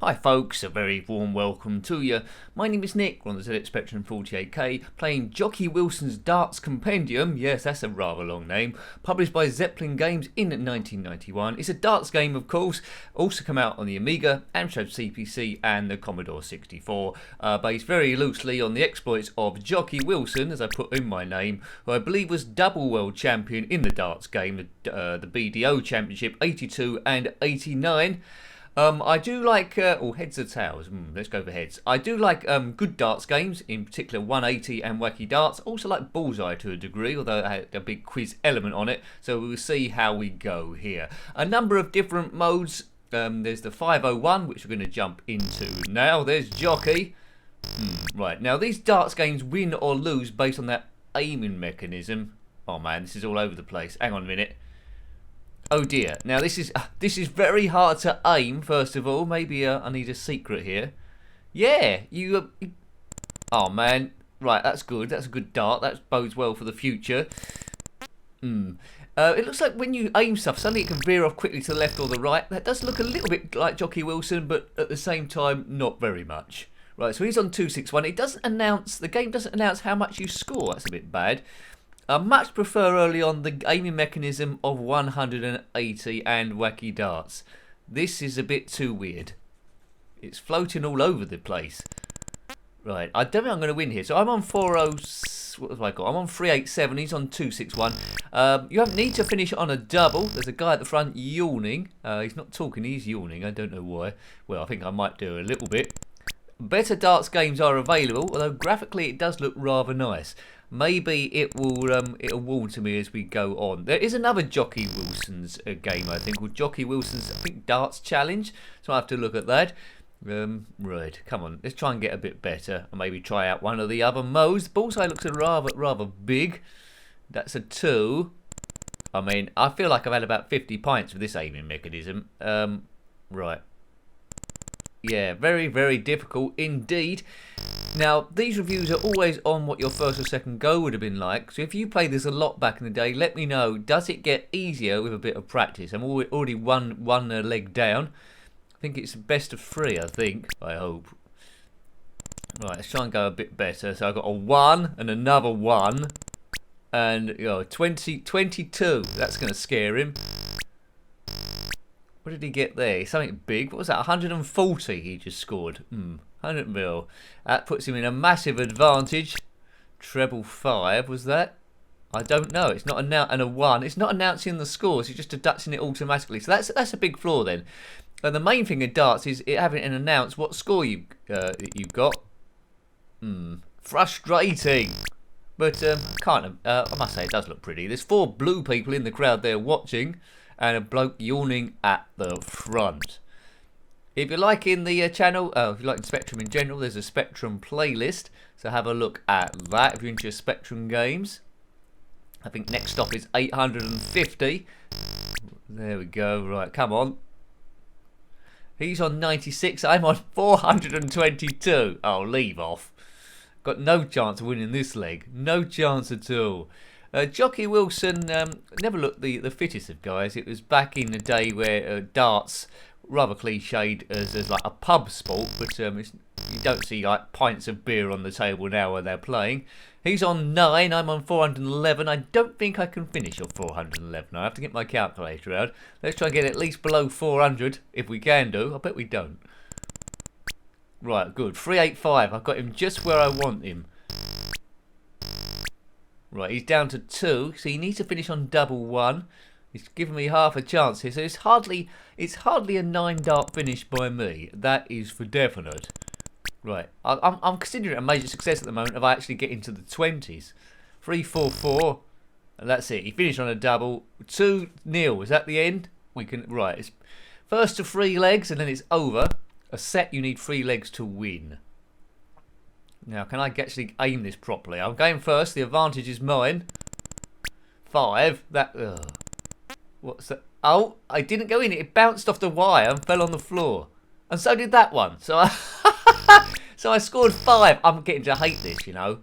Hi folks, a very warm welcome to you. My name is Nick, we're on the ZXspectrum 48K, playing Jocky Wilson's Darts Compendium, yes that's a rather long name, published by Zeppelin Games in 1991. It's a darts game of course, also come out on the Amiga, Amstrad CPC and the Commodore 64, based very loosely on the exploits of Jocky Wilson, as I put in my name, who I believe was double world champion in the darts game, the BDO Championship 82 and 89. I do like, heads or tails, let's go for heads. I do like good darts games, in particular 180 and Wacky Darts. Also like Bullseye to a degree, although it had a big quiz element on it. So we'll see how we go here. A number of different modes. There's the 501, which we're going to jump into now. There's Jocky. Right, now these darts games win or lose based on that aiming mechanism. Oh man, this is all over the place. Hang on a minute. Oh dear. Now this is very hard to aim. First of all, maybe I need a secret here. Yeah, you. Oh man, right. That's good. That's a good dart. That bodes well for the future. It looks like when you aim stuff, suddenly it can veer off quickly to the left or the right. That does look a little bit like Jocky Wilson, but at the same time, not very much. Right. So he's on 261. It doesn't announce. The game doesn't announce how much you score. That's a bit bad. I much prefer early on the aiming mechanism of 180 and Wacky Darts. This is a bit too weird. It's floating all over the place. Right, I don't think I'm going to win here. So I'm on 40. What have I got? I'm on 387. He's on 261. You don't need to finish on a double. There's a guy at the front yawning. He's not talking, he's yawning. I don't know why. Well, I think I might do a little bit. Better darts games are available, although graphically it does look rather nice. Maybe it'll warm to me as we go on. There is another Jocky Wilson's game, I think, called Jocky Wilson's Darts Challenge. So I have to look at that. Right, come on, let's try and get a bit better, and maybe try out one of the other modes. The bullseye looks rather big. That's a 2. I mean, I feel like I've had about 50 pints with this aiming mechanism. Right. Yeah, very difficult indeed. Now, these reviews are always on what your first or second go would have been like. So if you played this a lot back in the day, let me know. Does it get easier with a bit of practice? I'm already one leg down. I think it's best of 3, I think. I hope. Right, let's try and go a bit better. So I've got a 1 and another 1. And, 22. That's going to scare him. What did he get there? Something big. What was that? 140 he just scored. 100 mil. That puts him in a massive advantage. Treble 5 was that? I don't know. It's not and a 1. It's not announcing the scores. It's just deducting it automatically. So that's a big flaw then. And the main thing in darts is it having to announce what score you got. Frustrating. But I must say it does look pretty. There's 4 blue people in the crowd there watching, and a bloke yawning at the front. If you're liking the channel, if you're liking Spectrum in general, there's a Spectrum playlist, so have a look at that if you're into Spectrum games. I think next stop is 850. There we go, right, come on. He's on 96, I'm on 422. Oh, leave off. Got no chance of winning this leg, no chance at all. Jocky Wilson never looked the fittest of guys. It was back in the day where darts, rather cliched as like a pub sport, but you don't see like pints of beer on the table now when they're playing. He's on 9, I'm on 411. I don't think I can finish on 411. I have to get my calculator out. Let's try and get at least below 400 if we can do. I bet we don't. Right, good. 385. I've got him just where I want him. Right, he's down to 2, so he needs to finish on double 1. He's given me half a chance here, so it's hardly a 9 dart finish by me. That is for definite. Right, I'm considering it a major success at the moment if I actually get into the 20s. 3-4-4, and that's it. He finished on a double. 2-0. Is that the end? Right. It's first to 3 legs, and then it's over. A set you need 3 legs to win. Now, can I actually aim this properly? I'm going first. The advantage is mine. 5. What's that? Oh, I didn't go in. It bounced off the wire and fell on the floor. And so did that one. So I scored 5. I'm getting to hate this, you know.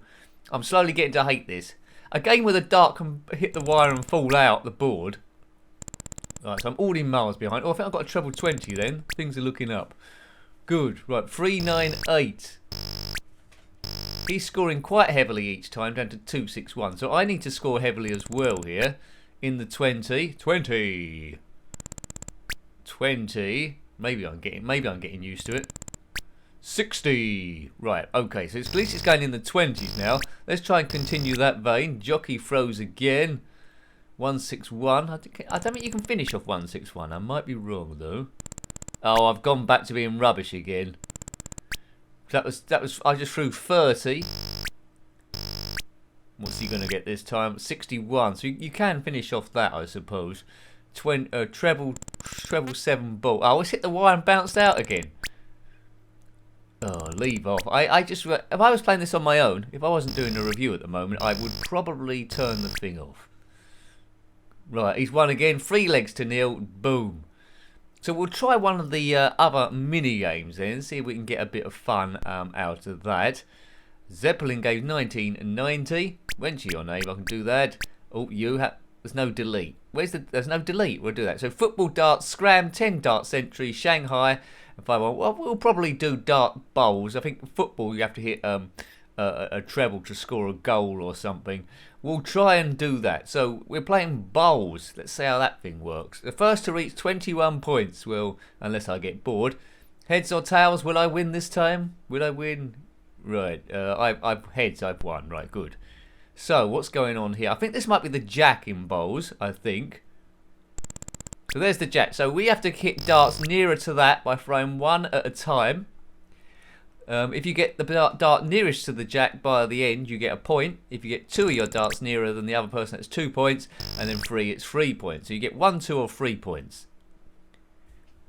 I'm slowly getting to hate this. A game where the dart can hit the wire and fall out the board. Right, so I'm already miles behind. Oh, I think I've got a treble 20 then. Things are looking up. Good. Right, 398. He's scoring quite heavily each time, down to 261. So I need to score heavily as well here. In the 20. 20. 20. Maybe I'm getting used to it. 60. Right, okay, so at least it's going in the 20s now. Let's try and continue that vein. Jocky throws again. 161. I don't think you can finish off 161. I might be wrong though. Oh, I've gone back to being rubbish again. That was I just threw 30. What's he gonna get this time? 61. So you can finish off that, I suppose. Treble 7 ball. Oh, it's hit the wire and bounced out again. Oh, leave off. If I was playing this on my own, if I wasn't doing a review at the moment, I would probably turn the thing off. Right, he's won again. 3 legs to nil. Boom. So we'll try one of the other mini games then, see if we can get a bit of fun out of that. Zeppelin Games 1990. When's your name? I can do that. Oh, there's no delete. There's no delete. We'll do that. So football, darts, scram, 10 dart century, Shanghai. If I want, well, we'll probably do dart bowls. I think football you have to hit a treble to score a goal or something. We'll try and do that. So we're playing bowls. Let's see how that thing works. The first to reach 21 points. Well, unless I get bored. Heads or tails? Will I win this time? Will I win? Right. I've heads. I've won. Right. Good. So what's going on here? I think this might be the jack in bowls. I think. So there's the jack. So we have to hit darts nearer to that by throwing one at a time. If you get the dart nearest to the jack by the end, you get a point. If you get 2 of your darts nearer than the other person, that's 2 points. And then 3, it's 3 points. So you get 1, 2 or 3 points.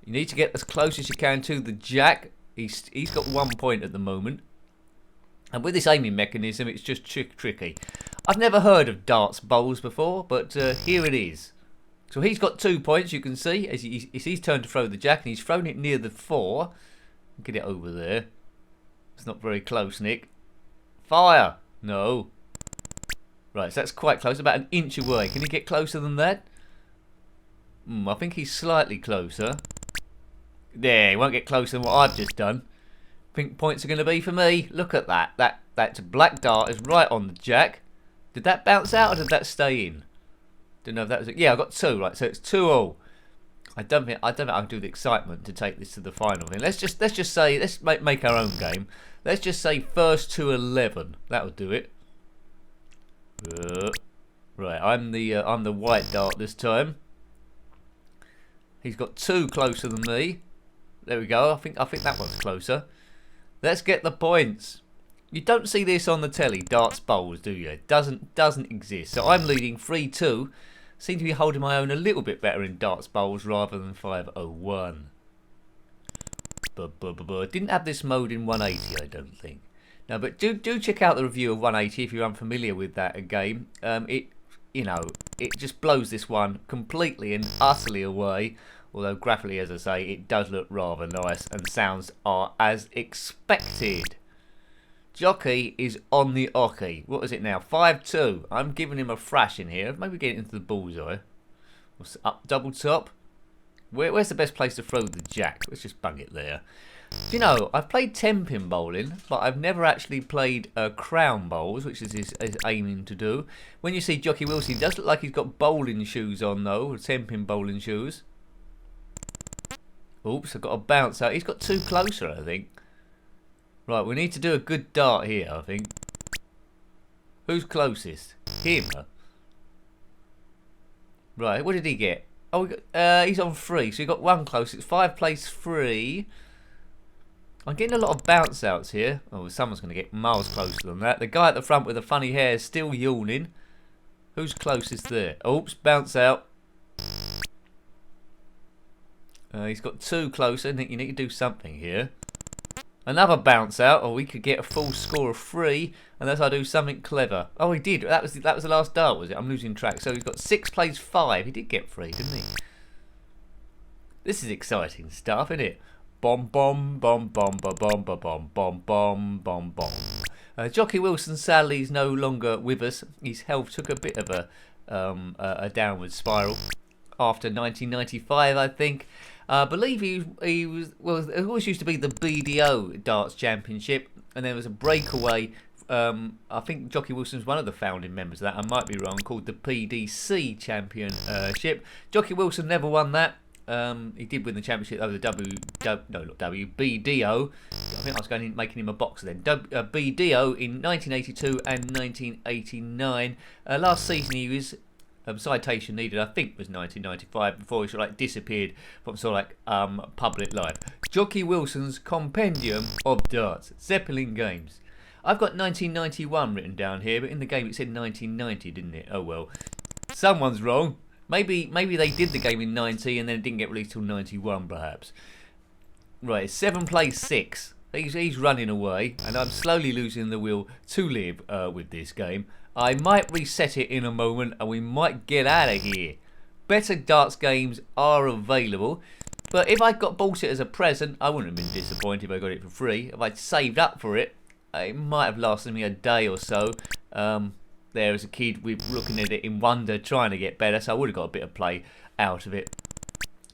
You need to get as close as you can to the jack. He's got 1 point at the moment. And with this aiming mechanism, it's just tricky. I've never heard of darts bowls before, but here it is. So he's got 2 points, you can see. It's his turn to throw the jack, and he's thrown it near the 4. Get it over there. It's not very close, Nick. Fire! No. Right, so that's quite close, about an inch away. Can he get closer than that? I think he's slightly closer. There, he won't get closer than what I've just done. Think points are going to be for me. Look at that. That black dart is right on the jack. Did that bounce out or did that stay in? Don't know if that was it. Yeah, I got 2, right, so it's 2-all. I don't think I can do the excitement to take this to the final thing. Let's just say let's make our own game. Let's just say first to 11. That'll do it. Right, I'm the white dart this time. He's got 2 closer than me. There we go. I think that one's closer. Let's get the points. You don't see this on the telly, darts bowls, do you? It doesn't exist. So I'm leading 3-2. Seem to be holding my own a little bit better in darts bowls rather than 501. Didn't have this mode in 180, I don't think. No, but do check out the review of 180 if you're unfamiliar with that game. It just blows this one completely and utterly away. Although graphically, as I say, it does look rather nice and sounds are as expected. Jocky is on the Oche. What is it now? 5-2. I'm giving him a thrash in here. Maybe get it into the bullseye. What's up? Double top. Where's the best place to throw the jack? Let's just bung it there. Do you know, I've played 10-pin bowling, but I've never actually played crown bowls, which is his aiming to do. When you see Jocky Wilson, he does look like he's got bowling shoes on, though. 10-pin bowling shoes. Oops, I've got a bounce out. He's got 2 closer, I think. Right, we need to do a good dart here, I think. Who's closest? Him. Right, what did he get? Oh, he's on 3, so he got 1 closest. 5 plays 3. I'm getting a lot of bounce outs here. Oh, someone's going to get miles closer than that. The guy at the front with the funny hair is still yawning. Who's closest there? Oops, bounce out. He's got 2 closer. I think you need to do something here. Another bounce out, or we could get a full score of 3 unless I do something clever. Oh, he did. That was the last dart, was it? I'm losing track. So he's got 6 plays 5. He did get 3, didn't he? This is exciting stuff, isn't it? Bomb, bomb, bomb, bomb, bomb, bomb, bomb, bomb, bomb, bomb, bomb. Jocky Wilson sadly is no longer with us. His health took a bit of a downward spiral after 1995, I think. I believe he was, well, it always used to be the BDO Darts Championship, and there was a breakaway. I think Jocky Wilson's one of the founding members of that. I might be wrong. Called the PDC Championship. Jocky Wilson never won that. He did win the championship over the BDO. I think I was making him a boxer then. BDO in 1982 and 1989. Last season he was citation needed, I think, was 1995 before he sort of like disappeared from sort of like public life. Jocky Wilson's Compendium of Darts, Zeppelin Games. I've got 1991 written down here, but in the game it said 1990, didn't it? Oh well, someone's wrong. Maybe they did the game in 90 and then it didn't get released till 91, perhaps. Right, 7 plays 6. He's running away, and I'm slowly losing the will to live with this game. I might reset it in a moment, and we might get out of here. Better darts games are available, but if I bought it as a present, I wouldn't have been disappointed if I got it for free. If I'd saved up for it, it might have lasted me a day or so. There as a kid, we were looking at it in wonder, trying to get better, so I would have got a bit of play out of it.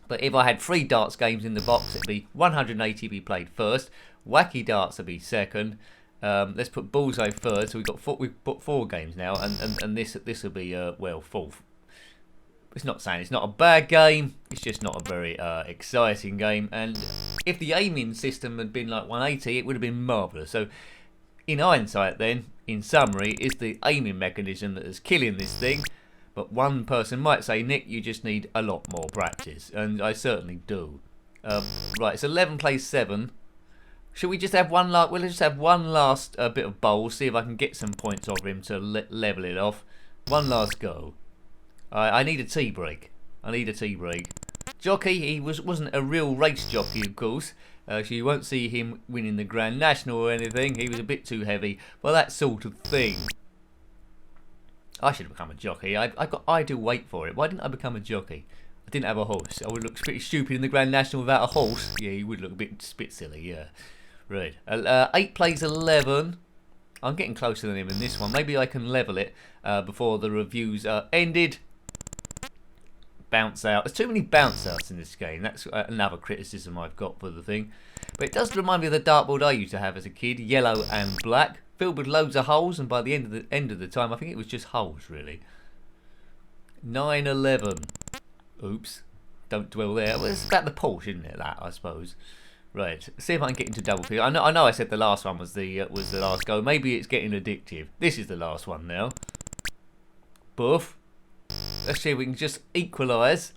But if I had 3 darts games in the box, it'd be 180 be played first, wacky darts would be second. Let's put bullseye third. So we've put 4 games now, and this will be well, fourth. It's not saying it's not a bad game. It's just not a very exciting game. And if the aiming system had been like 180, it would have been marvellous. So in hindsight, then, in summary, it's the aiming mechanism that is killing this thing. But one person might say, Nick, you just need a lot more practice, and I certainly do. Right, it's 11 plays 7. Should we just have one last? We'll just have one last bit of bowl. See if I can get some points off him to level it off. One last go. I need a tea break. Jocky, he wasn't a real race jockey, of course. So you won't see him winning the Grand National or anything. He was a bit too heavy for that sort of thing. I should have become a jockey. I got ideal weight for it. Why didn't I become a jockey? I didn't have a horse. I would look pretty stupid in the Grand National without a horse. Yeah, you would look a bit silly, yeah. Right. 8 plays 11. I'm getting closer than him in this one. Maybe I can level it before the reviews are ended. Bounce out. There's too many bounce outs in this game. That's another criticism I've got for the thing. But it does remind me of the dartboard I used to have as a kid, yellow and black, filled with loads of holes, and by the end of the time, I think it was just holes really. 9-11. Oops. Don't dwell there. Well, it's about the Porsche, isn't it? That, I suppose. Right. See if I can get into double figure. I know. I said the last one was the last go. Maybe it's getting addictive. This is the last one now. Boof. Let's see if we can just equalise.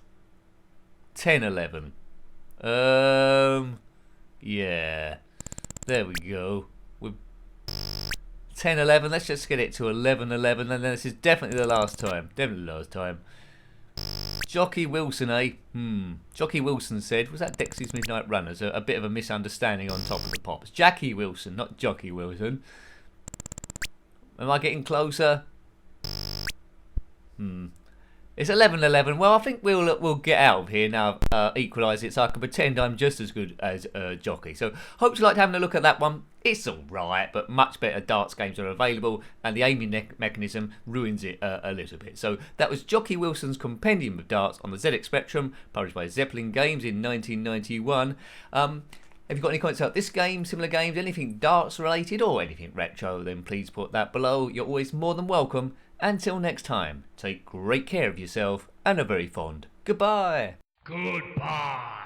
10-11. Yeah. There we go. With 10-11. Let's just get it to 11-11, and then this is definitely the last time. Definitely the last time. Jocky Wilson, eh? Jocky Wilson said, was that Dexy's Midnight Runners? A bit of a misunderstanding on top of the pops. Jackie Wilson, not Jocky Wilson. Am I getting closer? It's 11-11. Well, I think we'll get out of here now. Equalise it, so I can pretend I'm just as good as Jocky. So, hope you liked having a look at that one. It's all right, but much better darts games are available, and the aiming mechanism ruins it a little bit. So that was Jocky Wilson's Compendium of Darts on the ZXspectrum, published by Zeppelin Games in 1991. Have you got any comments about this game, similar games, anything darts related, or anything retro? Then please put that below. You're always more than welcome. Until next time, take great care of yourself and a very fond goodbye. Goodbye.